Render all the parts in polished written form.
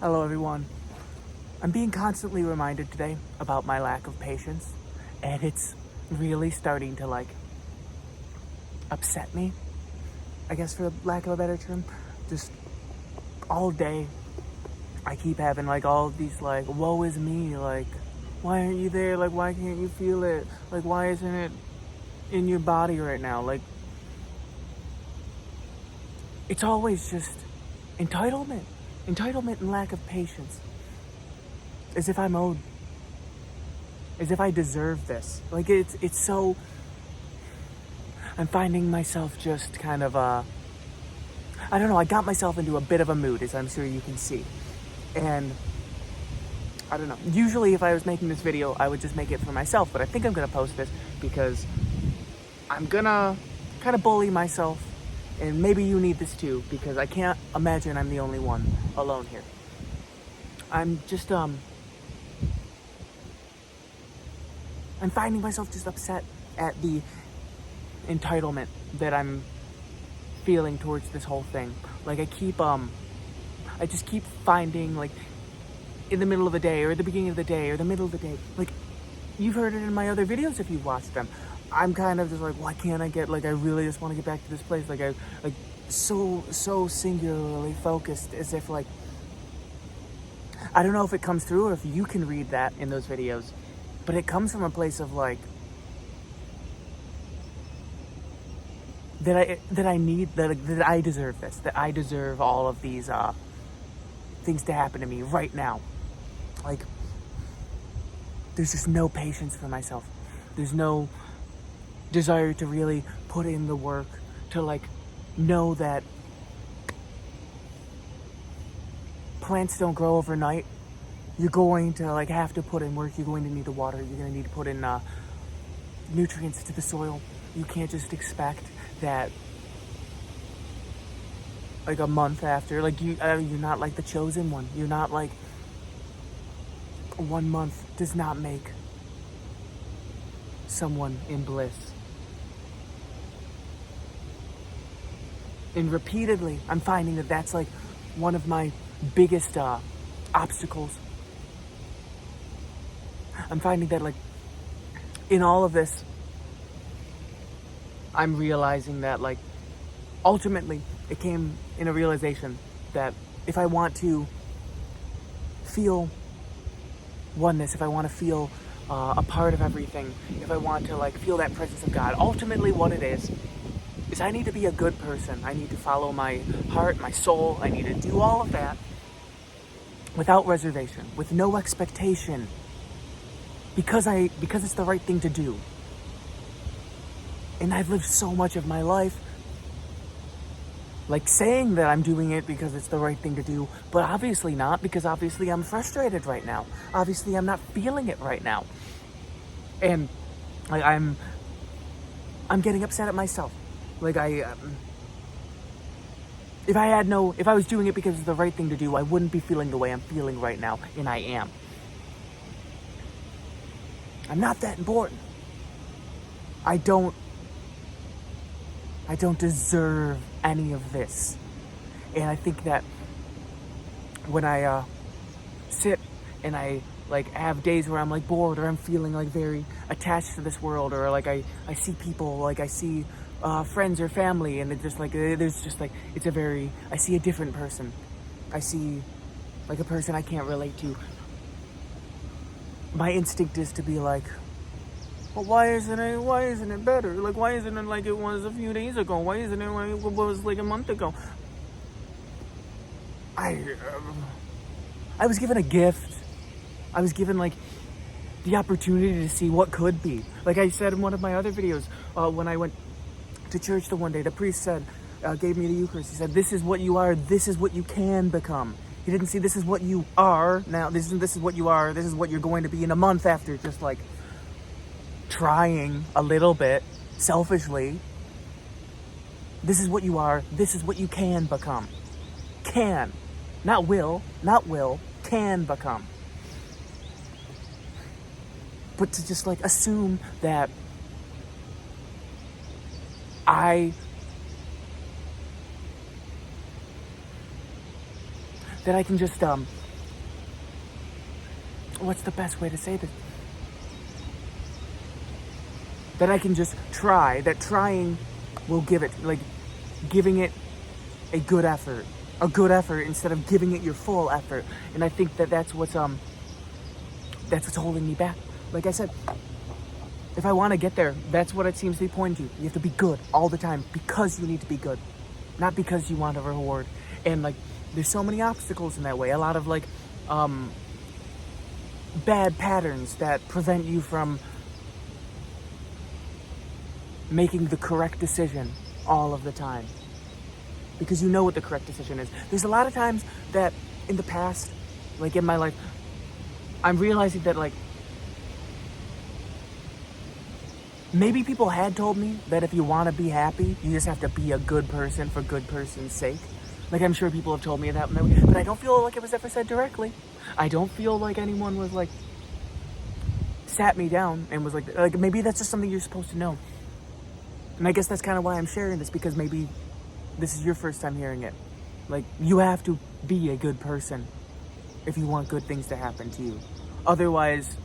Hello everyone. I'm being constantly reminded today about my lack of patience, and it's really starting to upset me, I guess for lack of a better term. Just all day I keep having all of these woe is me, why aren't you there? Why can't you feel it? Why isn't it in your body right now? It's always just entitlement and lack of patience. As if I'm owed. As if I deserve this. It's so... I'm finding myself just kind of, I don't know, I got myself into a bit of a mood, as I'm sure you can see. And, I don't know. Usually if I was making this video, I would just make it for myself, but I think I'm gonna post this because I'm gonna kind of bully myself, and maybe you need this too, because I can't imagine I'm the only one alone here. I'm just, I'm finding myself just upset at the entitlement that I'm feeling towards this whole thing. I just keep finding, in the middle of the day, or at the beginning of the day, or the middle of the day, you've heard it in my other videos if you've watched them. I'm kind of just why can't I get, I really just want to get back to this place, so singularly focused, as if, I don't know if it comes through or if you can read that in those videos, but it comes from a place of, that I need, that I deserve this, that I deserve all of these, things to happen to me right now. There's just no patience for myself. There's no desire to really put in the work to, know that plants don't grow overnight. You're going to, have to put in work. You're going to need to water. You're going to need to put in, nutrients to the soil. You can't just expect that, a month after, you're not the chosen one. You're not 1 month does not make someone in bliss. And repeatedly, I'm finding that that's one of my biggest obstacles. I'm finding that in all of this, I'm realizing that ultimately it came in a realization that if I want to feel oneness, if I want to feel a part of everything, if I want to feel that presence of God, ultimately what it is I need to be a good person. I need to follow my heart, my soul. I need to do all of that without reservation, with no expectation, because it's the right thing to do. And I've lived so much of my life saying that I'm doing it because it's the right thing to do, but obviously not, because obviously I'm frustrated right now. Obviously I'm not feeling it right now. And I'm getting upset at myself. If I was doing it because it's the right thing to do, I wouldn't be feeling the way I'm feeling right now, and I am. I'm not that important. I don't deserve any of this. And I think that when I sit and I have days where I'm bored, or I'm feeling very attached to this world, or I see people, I see friends or family, and it's just there's just I see a different person. I see a person I can't relate to. My instinct is to be well, why isn't it better? Why isn't it like it was a few days ago? Why isn't it like it was a month ago? I was given a gift. I was given the opportunity to see what could be. I said in one of my other videos, when I went to church the one day, the priest said, gave me the Eucharist. He said, "This is what you are. This is what you can become." He didn't say, "This is what you are now. This is what you are. This is what you're going to be in a month," after just trying a little bit selfishly. This is what you are. This is what you can become. Can. Not will. Can become. But to just assume that I can just what's the best way to say this? That I can just try, that trying will giving it a good effort instead of giving it your full effort. And I think that that's what's holding me back. Like I said, if I want to get there, that's what it seems to be pointing to. You have to be good all the time because you need to be good, not because you want a reward. And like, there's so many obstacles in that way. A lot of like bad patterns that prevent you from making the correct decision all of the time, because you know what the correct decision is. There's a lot of times that in the past, like in my life, I'm realizing that like maybe people had told me that if you want to be happy, you just have to be a good person for good person's sake. Like, I'm sure people have told me that, but I don't feel like it was ever said directly. I don't feel like anyone was like sat me down and was like maybe that's just something you're supposed to know. And I guess that's kind of why I'm sharing this, because maybe this is your first time hearing it. Like, you have to be a good person if you want good things to happen to you. Otherwise,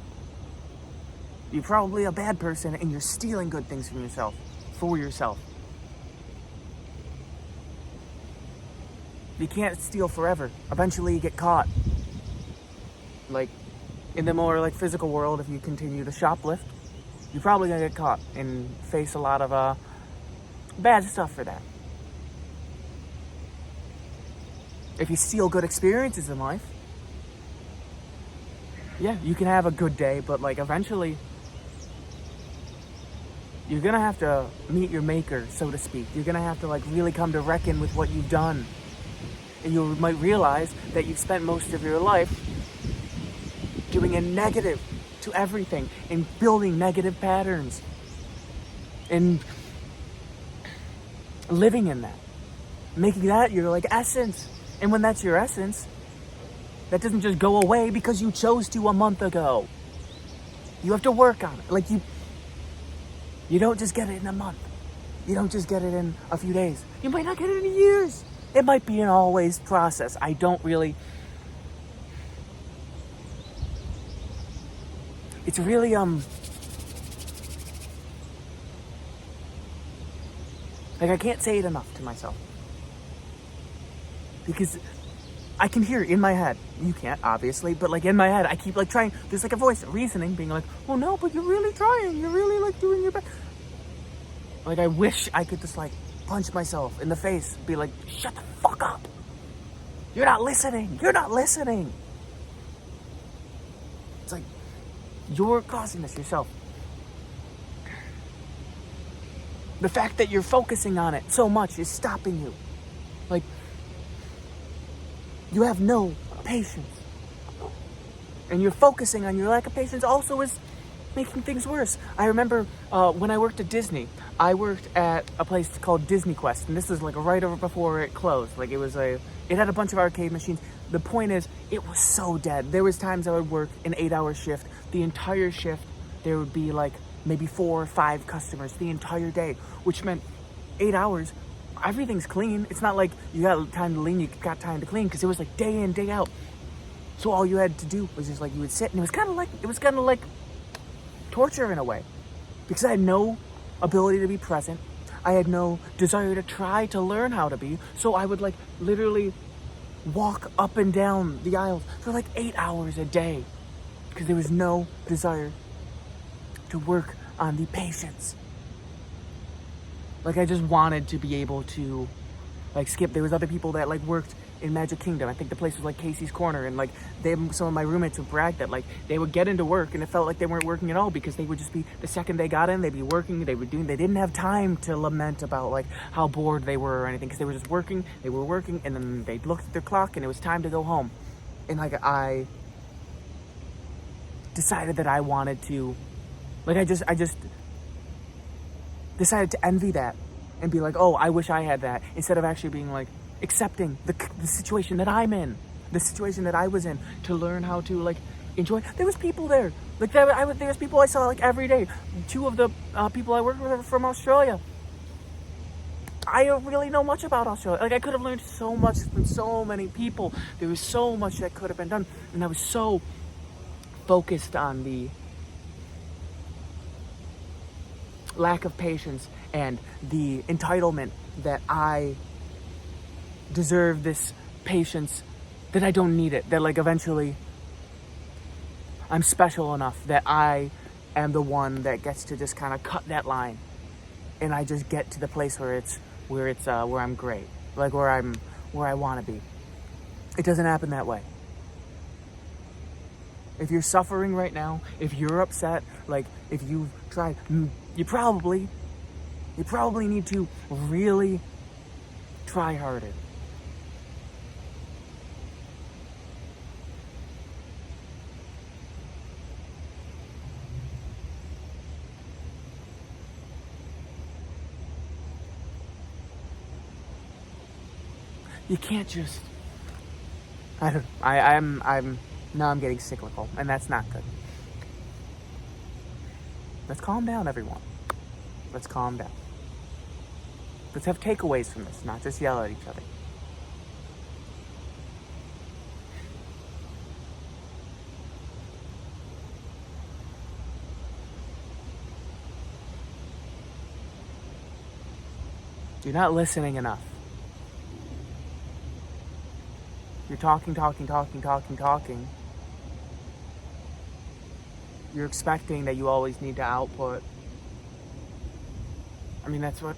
you're probably a bad person and you're stealing good things from yourself, for yourself. You can't steal forever. Eventually you get caught. Like, in the more like physical world, if you continue to shoplift, you're probably gonna get caught and face a lot of bad stuff for that. If you steal good experiences in life, yeah, you can have a good day, but like eventually you're gonna have to meet your maker, so to speak. You're gonna have to like really come to reckon with what you've done. And you might realize that you've spent most of your life doing a negative to everything and building negative patterns and living in that, making that your like essence. And when that's your essence, that doesn't just go away because you chose to a month ago. You have to work on it. Like, you don't just get it in a month. You don't just get it in a few days. You might not get it in years. It might be an always process. I don't really... It's really, like, I can't say it enough to myself. Because I can hear it in my head. You can't, obviously, but like in my head, I keep like trying. There's like a voice, reasoning, being like, "Oh no, but you're really trying. You're really like doing your best." Like, I wish I could just like punch myself in the face, be like, "Shut the fuck up. You're not listening. You're not listening." It's like, you're causing this yourself. The fact that you're focusing on it so much is stopping you. Like, you have no patience. And you're focusing on your lack of patience also is making things worse. I remember when I worked at Disney, I worked at a place called Disney Quest, and this was like right over before it closed. Like, it had a bunch of arcade machines. The point is, it was so dead. There was times I would work an 8-hour shift. The entire shift, there would be like maybe 4 or 5 customers the entire day, which meant 8 hours. Everything's clean. It's not like you got time to lean, you got time to clean, because it was like day in, day out. So all you had to do was just like, you would sit, and it was kind of like torture in a way, because I had no ability to be present. I had no desire to try to learn how to be. So I would like literally walk up and down the aisles for like 8 hours a day, because there was no desire to work on the patience. Like, I just wanted to be able to like skip. There was other people that like worked in Magic Kingdom. I think the place was like Casey's Corner, and like some of my roommates would brag that like they would get into work and it felt like they weren't working at all, because they would just be, the second they got in, they'd be working. They didn't have time to lament about like how bored they were or anything, because they were just working. They were working, and then they looked at their clock and it was time to go home. And like, I decided that I wanted to, like, I just decided to envy that and be like, oh, I wish I had that, instead of actually being like accepting the situation that I'm in, the situation that I was in, to learn how to like enjoy. There was people there, like there was people I saw like every day. 2 of the people I worked with are from Australia. I don't really know much about Australia. Like, I could have learned so much from so many people. There was so much that could have been done, and I was so focused on the lack of patience and the entitlement that I deserve this patience, that I don't need it, that like eventually I'm special enough that I am the one that gets to just kind of cut that line, and I just get to the place where I'm great, like where I want to be. It doesn't happen that way. If you're suffering right now, if you're upset, like if you've tried, you probably need to really try harder. You can't just, now I'm getting cyclical, and that's not good. Let's calm down, everyone. Let's calm down. Let's have takeaways from this, not just yell at each other. You're not listening enough. You're talking. You're expecting that you always need to output. I mean, that's what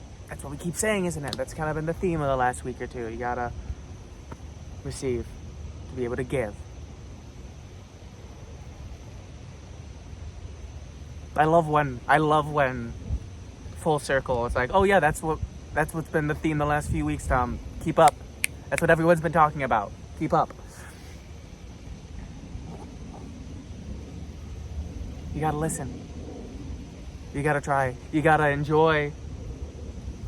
we keep saying, isn't it? That's kind of been the theme of the last week or two. You gotta receive to be able to give. I love when full circle. It's like, oh yeah, that's what's been the theme the last few weeks, Tom. Keep up. That's what everyone's been talking about. Keep up. You gotta listen. You gotta try. You gotta enjoy.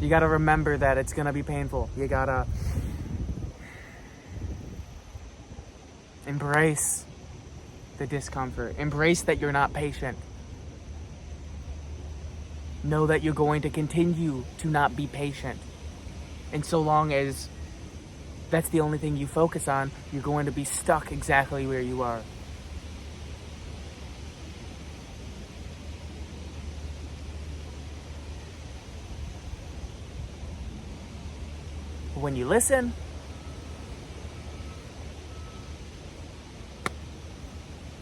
You gotta remember that it's gonna be painful. You gotta embrace the discomfort. Embrace that you're not patient. Know that you're going to continue to not be patient. And so long as that's the only thing you focus on, you're going to be stuck exactly where you are. But when you listen,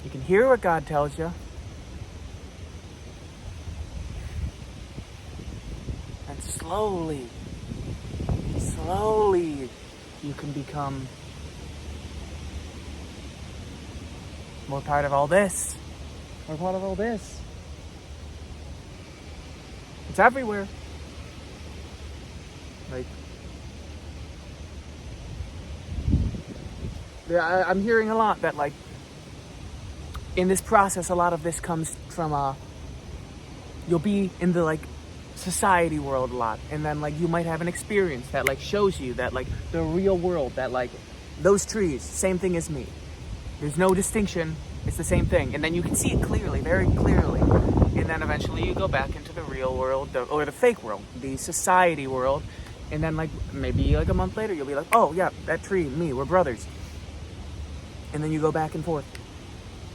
you can hear what God tells you. And slowly, you can become more part of all this. More part of all this. It's everywhere. Like, I'm hearing a lot that, like, in this process, a lot of this comes from, you'll be in the, like, society world a lot, and then, like, you might have an experience that, like, shows you that, like, the real world, that, like, those trees, same thing as me. There's no distinction. It's the same thing. And then you can see it clearly, very clearly. And then eventually you go back into the real world, or the fake world, the society world. And then, like, maybe, like, a month later, you'll be like, oh, yeah, that tree, me, we're brothers. And then you go back and forth.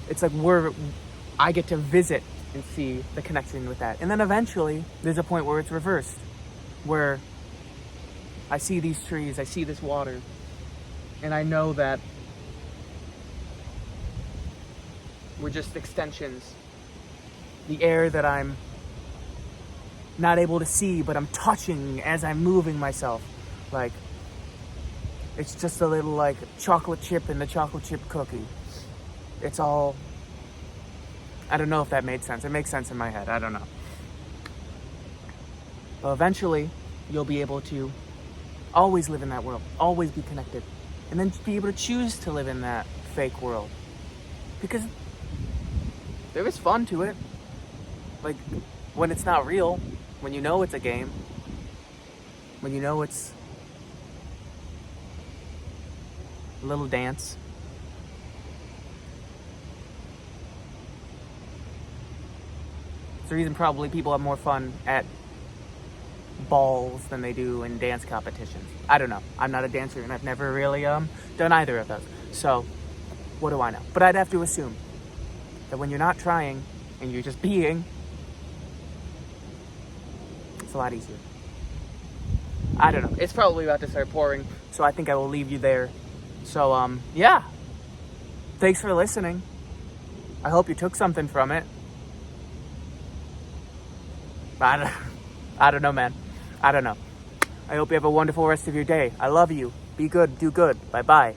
It's like I get to visit and see the connection with that. And then eventually, there's a point where it's reversed. Where I see these trees, I see this water, and I know that we're just extensions. The air that I'm not able to see, but I'm touching as I'm moving myself. Like, it's just a little, like, chocolate chip in the chocolate chip cookie. It's all, I don't know if that made sense. It makes sense in my head. I don't know. But eventually, you'll be able to always live in that world. Always be connected. And then be able to choose to live in that fake world. Because there is fun to it. Like, when it's not real. When you know it's a game. When you know it's a little dance. It's the reason probably people have more fun at balls than they do in dance competitions. I don't know. I'm not a dancer, and I've never really done either of those. So, what do I know? But I'd have to assume. that when you're not trying and you're just being, it's a lot easier. I don't know. It's probably about to start pouring, so I think I will leave you there. So, yeah. Thanks for listening. I hope you took something from it. I don't know, man. I don't know. I hope you have a wonderful rest of your day. I love you. Be good. Do good. Bye-bye.